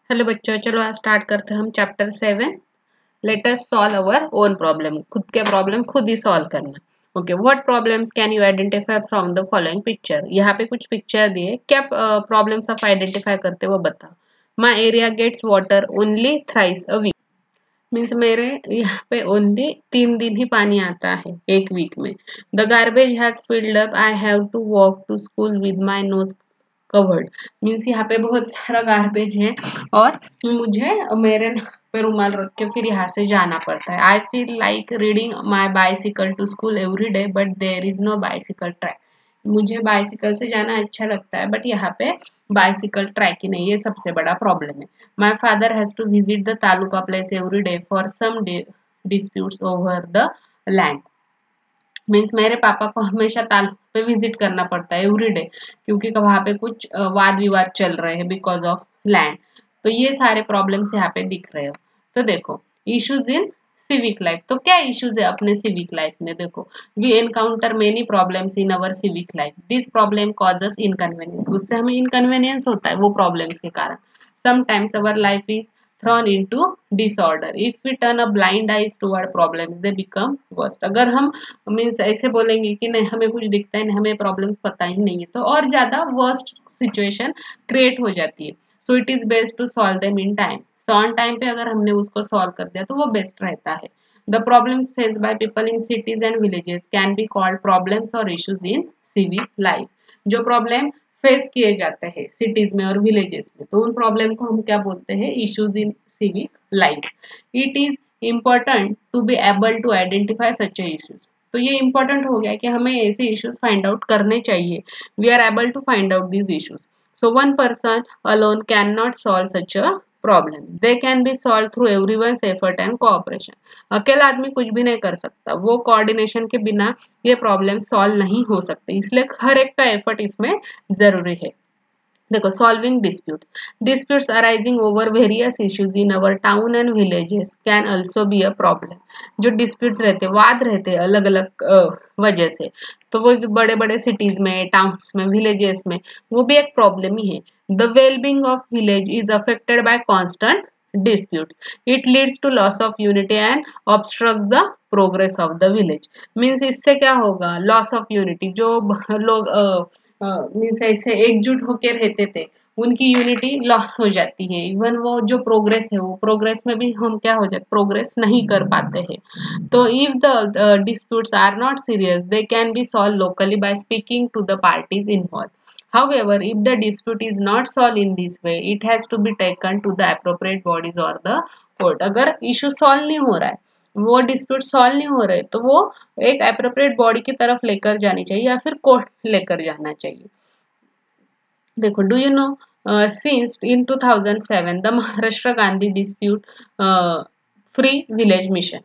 Hello बच्चों, चलो आज स्टार्ट करते हैं हम chapter 7। Let us solve our own problem. खुद के प्रॉब्लम खुद ही सॉल्व करना। Okay, what problems can you identify from the following picture. यहाँ पे कुछ पिक्चर दिए, क्या प्रॉब्लम्स आप आइडेंटिफाई करते हो वो बताओ। My area gets water only thrice a week. Means मेरे यहाँ पे ओनली 3 दिन ही पानी आता है एक वीक में। The garbage has filled up, I have to walk to school with my nose covered. Means यहाँ पे बहुत सारा गार्बेज है और मुझे मेरे पे रुमाल रख के फिर यहाँ से जाना पड़ता है। I feel like reading my bicycle to school every day but there is no bicycle track. मुझे बाइसिकल से जाना अच्छा लगता है बट यहाँ पे बाइसिकल ट्रैक ही नहीं है, सबसे बड़ा प्रॉब्लम है। My father has to visit the taluka place every day for some disputes over the land. Means मेरे पापा को हमेशा तालुका पे विजिट करना पड़ता है एवरी डे, क्योंकि वहाँ पे कुछ वाद विवाद चल रहे हैं बिकॉज ऑफ लैंड। तो ये सारे प्रॉब्लम्स यहाँ पे दिख रहे हो। तो देखो, इश्यूज इन सिविक लाइफ। तो क्या इश्यूज है अपने सिविक लाइफ में? देखो, we encounter many problems in our civic life, this problem causes inconvenience. उससे हमें इनकन्वीनियंस होता है वो प्रॉब्लम्स के कारण। Sometimes our life is thrown into disorder. If we turn a blind eyes toward problems, they become worst. अगर हम means ऐसे बोलेंगे कि नहीं हमें कुछ दिखता है नहीं, हमें प्रॉब्लम्स पता ही नहीं है, तो और ज़्यादा वर्स्ट सिचुएशन क्रिएट हो जाती है। So it is best to solve them in time. So on time पे अगर हमने उसको सॉल्व कर दिया तो वो बेस्ट रहता है। The problems faced by people in cities and villages can be called problems और इश्यूज इन सिविक लाइफ। जो प्रॉब्लम फेस किए जाते हैं सिटीज में और विलेजेस में, तो उन प्रॉब्लम को हम क्या बोलते हैं? Issues in civic life. It is important to be able to identify such issues. तो ये इंपॉर्टेंट हो गया कि हमें ऐसे इश्यूज फाइंड आउट करने चाहिए। We are able to find out these issues. So one person alone can not solve such a problem, they can be solve through everyone's effort and cooperation. अकेला आदमी कुछ भी नहीं कर सकता, वो कोऑर्डिनेशन के बिना ये प्रॉब्लम सॉल्व नहीं हो सकते, इसलिए हर एक का एफर्ट इसमें जरूरी है। देखो, solving disputes arising over various issues in our town and villages can also be a problem. जो डिस्प्यूट्स रहते वाद रहते अलग अलग वजह से, तो वो जो बड़े बड़े सिटीज में, टाउन्स में, विलेजेस में, वो भी एक प्रॉब्लम ही है। The wellbeing of village is affected by constant disputes. It leads to loss of unity and obstructs the progress of the village. Means इससे क्या होगा? Loss of unity. जो लोग मीन्स ऐसे एकजुट होकर रहते थे, उनकी यूनिटी लॉस हो जाती है। इवन वो जो प्रोग्रेस है, वो प्रोग्रेस में भी हम क्या हो जाते, प्रोग्रेस नहीं कर पाते हैं। तो if the disputes are not serious, they can be solve locally by speaking to the parties involve. However, if the dispute is not solved in this way, it has to be taken to the appropriate bodies or the court. अगर issue solve नहीं हो रहा है, वो dispute solve नहीं हो रहे, तो वो एक अप्रोप्रिएट बॉडी की तरफ लेकर जानी चाहिए या फिर कोर्ट लेकर जाना चाहिए। देखो, do you know since in 2007 the Maharashtra Gandhi dispute free village mission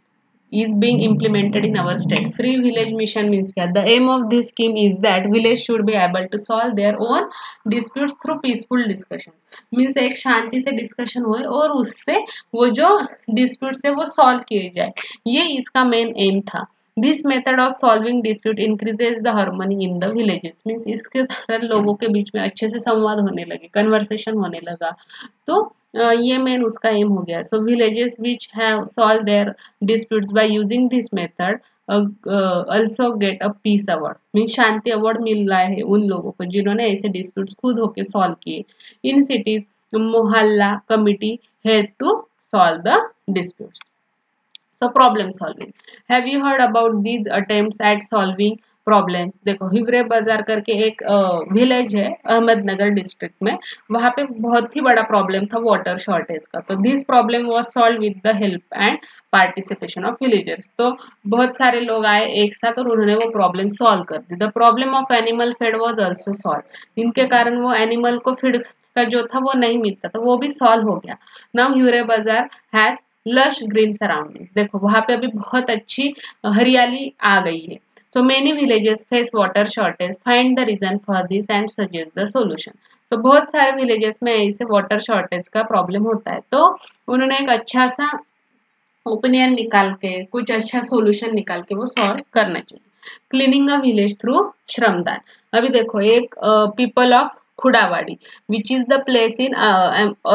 is being implemented in our state. Free village mission means क्या? The aim of this scheme is that village should be able to solve their own disputes through peaceful discussion. Means एक शांति से discussion हुए और उससे वो जो disputes है वो सॉल्व किए जाए, ये इसका मेन एम था। This method of solving dispute increases the harmony in the villages. Means इसके कारण लोगों के बीच में अच्छे से संवाद होने लगे, कन्वर्सेशन होने लगा। तो ये मेन उसका एम हो गया। So villages which have solve their disputes by using this method also get a peace award। Means शांति अवार्ड मिल रहा है उन लोगों को जिन्होंने ऐसे डिस्प्यूट्स खुद होके सॉल्व किए। In cities mohalla committee head to solve the disputes. So problem solving. Have you heard about these attempts at solving problems? देखो, हिवरे बाजार करके एक विलेज है अहमदनगर डिस्ट्रिक्ट में, वहाँ पे बहुत ही बड़ा प्रॉब्लम था वाटर शॉर्टेज का। तो this problem was solve with the help and participation of villagers. तो बहुत सारे लोग आए एक साथ और उन्होंने वो प्रॉब्लम सॉल्व कर दी। The problem of animal feed was also solve. इनके कारण वो एनिमल को फीड का जो था वो नहीं मिलता, तो वो भी सॉल्व हो गया। नाउ हिवरे बाजार हैज लश ग्रीन सराउंडिंग। देखो, वहाँ पे अभी बहुत अच्छी हरियाली आ गई है। So many villages face water shortage. Find the reason for this and suggest the solution. So बहुत सारे villages में ऐसे water shortage का problem होता है, तो उन्होंने एक अच्छा सा ओपिनियन निकाल के, कुछ अच्छा सोल्यूशन निकाल के वो सॉल्व करना चाहिए। क्लीनिंग अ विलेज थ्रू श्रमदान। अभी देखो, एक people of Khudawadi which is the place in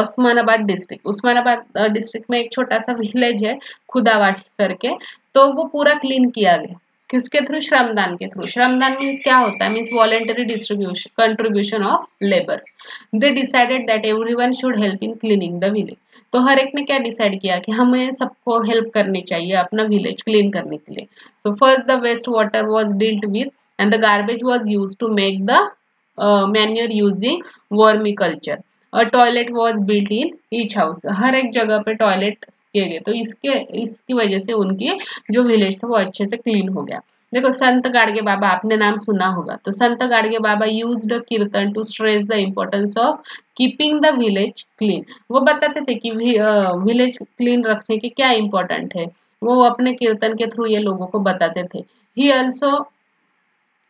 Osmanabad district. Osmanabad district में एक छोटा सा विलेज है खुदावाड़ी करके, तो वो पूरा क्लीन किया गया किसके थ्रू? श्रमदान के थ्रू। श्रमदान मीन्स क्या होता है? Means voluntary distribution contribution of labours. They decided that everyone should help in cleaning the village. तो हर एक ने क्या डिसाइड किया कि हमें सबको हेल्प करनी चाहिए अपना विलेज क्लीन करने के लिए। So first the waste water was dealt with and the garbage was use to make the manure using vermiculture. A toilet was built in each house. हर एक जगह पे टॉयलेट किए गए, तो इसकी वजह से उनकी जो विलेज था वो अच्छे से क्लीन हो गया। देखो संत गाडगे बाबा, आपने नाम सुना होगा, तो संत Gadge Baba used a kirtan to stress the importance of keeping the village clean. वो बताते थे कि विलेज क्लीन रखने की क्या इंपॉर्टेंट है, वो अपने कीर्तन के थ्रू ये लोगों को बताते थे। He also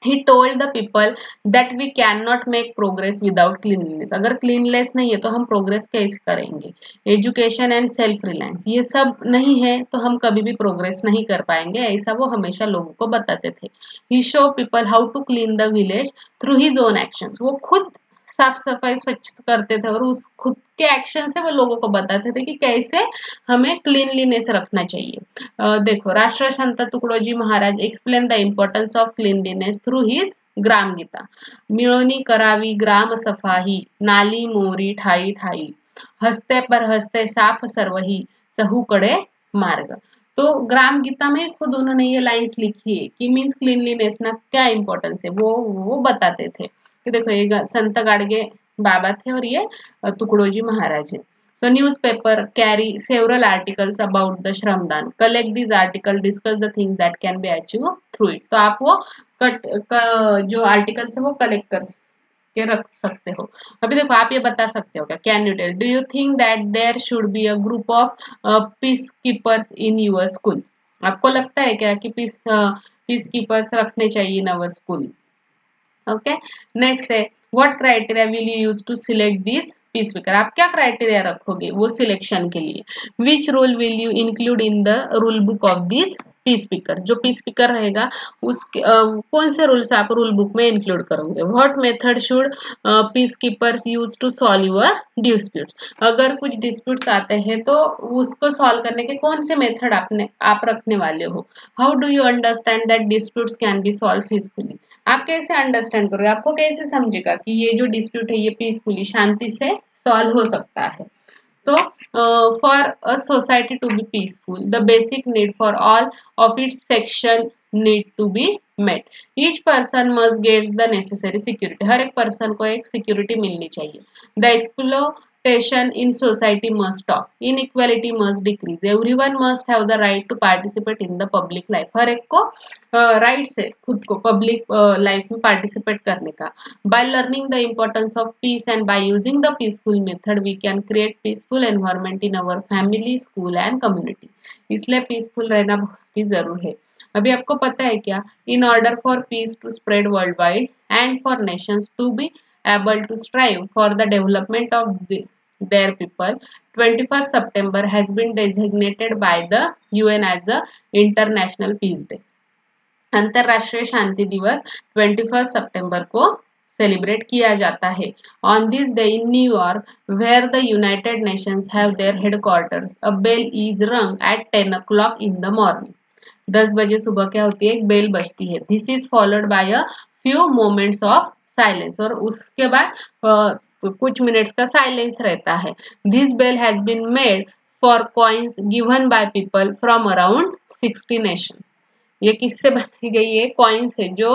He told the people that we cannot make progress without cleanliness. अगर cleanliness नहीं है तो हम progress कैसे करेंगे? Education and self reliance ये सब नहीं है तो हम कभी भी progress नहीं कर पाएंगे, ऐसा वो हमेशा लोगों को बताते थे। He show people how to clean the village through his own actions. वो खुद साफ सफाई स्वच्छ करते थे और उस खुद के एक्शन से वो लोगों को बताते थे कि कैसे हमें क्लीनलीनेस रखना चाहिए। देखो Rashtra Sant Tukdoji Maharaj explain the importance of cleanliness through his Gram Gita. मिळवणी करावी ग्राम सफाही, नाली मोरी ठाई ठाई, हस्ते पर हस्ते साफ सर्वही, चहूकडे मार्ग। तो ग्राम गीता में खुद उन्होंने ये लाइंस लिखी है कि मीन्स क्लीनलीनेस ना क्या इंपॉर्टेंस है वो बताते थे। तो देखो ये संत गाडगे बाबा थे और ये तुकडोजी महाराज है। So newspaper carry several articles about the श्रमदान. Collect these articles, discuss the things that can be achieved through it. तो आप वो जो आर्टिकल्स है वो कलेक्ट कर के रख सकते हो। अभी देखो आप ये बता सकते हो क्या? Can you tell, do you think that there should be a group of peace keepers in your school? आपको लगता है क्या कि पीस कीपर्स रखने चाहिए in our school? Okay, next है what criteria will you use to select this peace speaker? आप क्या क्राइटेरिया रखोगे वो सिलेक्शन के लिए? Which rule will you include in the rule book of this peace speaker? जो पीस स्पीकर रहेगा उसके कौन से रूल्स आप रूल बुक में इंक्लूड करोगे? What method should peace keepers use to solve your disputes? अगर कुछ डिस्प्यूट्स आते हैं तो उसको सॉल्व करने के कौन से मेथड आप रखने वाले हो? How do you understand that disputes can be solve peacefully? आप कैसे अंडरस्टैंड करोगे? आपको कैसे समझेगा कि ये जो डिस्प्यूट है ये पीसफुली शांति से सॉल्व हो सकता है? तो for a society to be peaceful the basic need for all of its section need to be met. Each person must get the necessary security. हर एक पर्सन को एक सिक्योरिटी मिलनी चाहिए। The exploitation in society must stop. Inequality must decrease. Everyone must have the right to participate in the public life. हर एक को rights है खुद को पब्लिक लाइफ में पार्टिसिपेट करने का। By learning the importance of peace and by using the peaceful method, we can create peaceful environment in our family, school and community. इसलिए peaceful रहना बहुत ही जरूरी है। अभी आपको पता है क्या? In order for peace to spread world wide and for nations to be able to strive for the development of their people, 21st September has been designated by the UN as the International Peace Day. अंतरराष्ट्रीय शांति दिवस 21 सितंबर को celebrate किया जाता है। On this day in New York, where the United Nations have their headquarters, a bell is rung at 10 o'clock in the morning. 10 बजे सुबह क्या होती है? एक बेल बजती है। This is followed by a few moments of silence, और उसके बाद कुछ मिनट्स का साइलेंस रहता है। This bell has been made for coins given by people from around 60 nations. ये किससे बनाई गई है? कॉइन्स है जो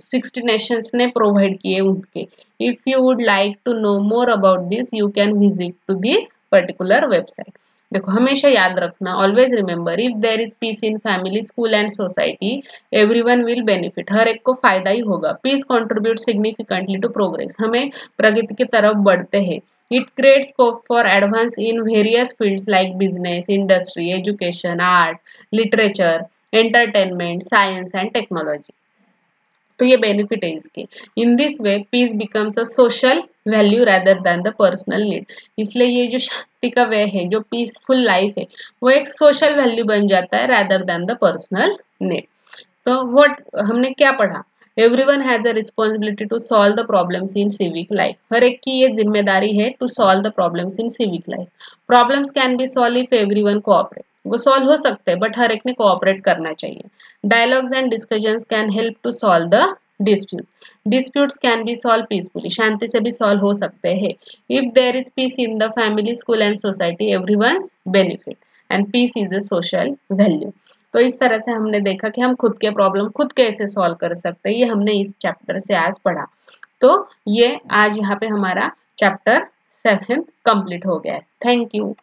60 नेशंस ने प्रोवाइड किए उनके। If you would like to know more about this you can visit to this particular website. देखो हमेशा याद रखना, always remember, if there is peace in family, school and society, everyone will benefit. हर एक को फायदा ही होगा। Peace contribute significantly to progress. हमें प्रगति की तरफ बढ़ते हैं। It creates scope for advance in various fields like business, industry, education, art, literature, entertainment, science and technology. तो ये बेनिफिट है इसके। In this way peace becomes a social value rather than the personal need. इसलिए ये जो शांति का वे है, जो पीसफुल लाइफ है, वो एक सोशल वैल्यू बन जाता है rather than the personal need. तो व्हाट हमने क्या पढ़ा? Everyone has a responsibility to solve the problems in civic life. हर एक की ये जिम्मेदारी है to solve the problems in civic life. Problems can be solve if everyone cooperate. वो सॉल्व हो सकते हैं बट हर एक ने कोऑपरेट करना चाहिए। Dialogues and discussions can help to solve the dispute. Disputes can be solve peacefully. शांति से भी सॉल्व हो सकते हैं। If there is peace in the family, school and society, everyone benefit and peace is a social value. तो इस तरह से हमने देखा कि हम खुद के प्रॉब्लम खुद कैसे सॉल्व कर सकते हैं। ये हमने इस चैप्टर से आज पढ़ा। तो ये आज यहाँ पे हमारा चैप्टर 7 कंप्लीट हो गया है। Thank you.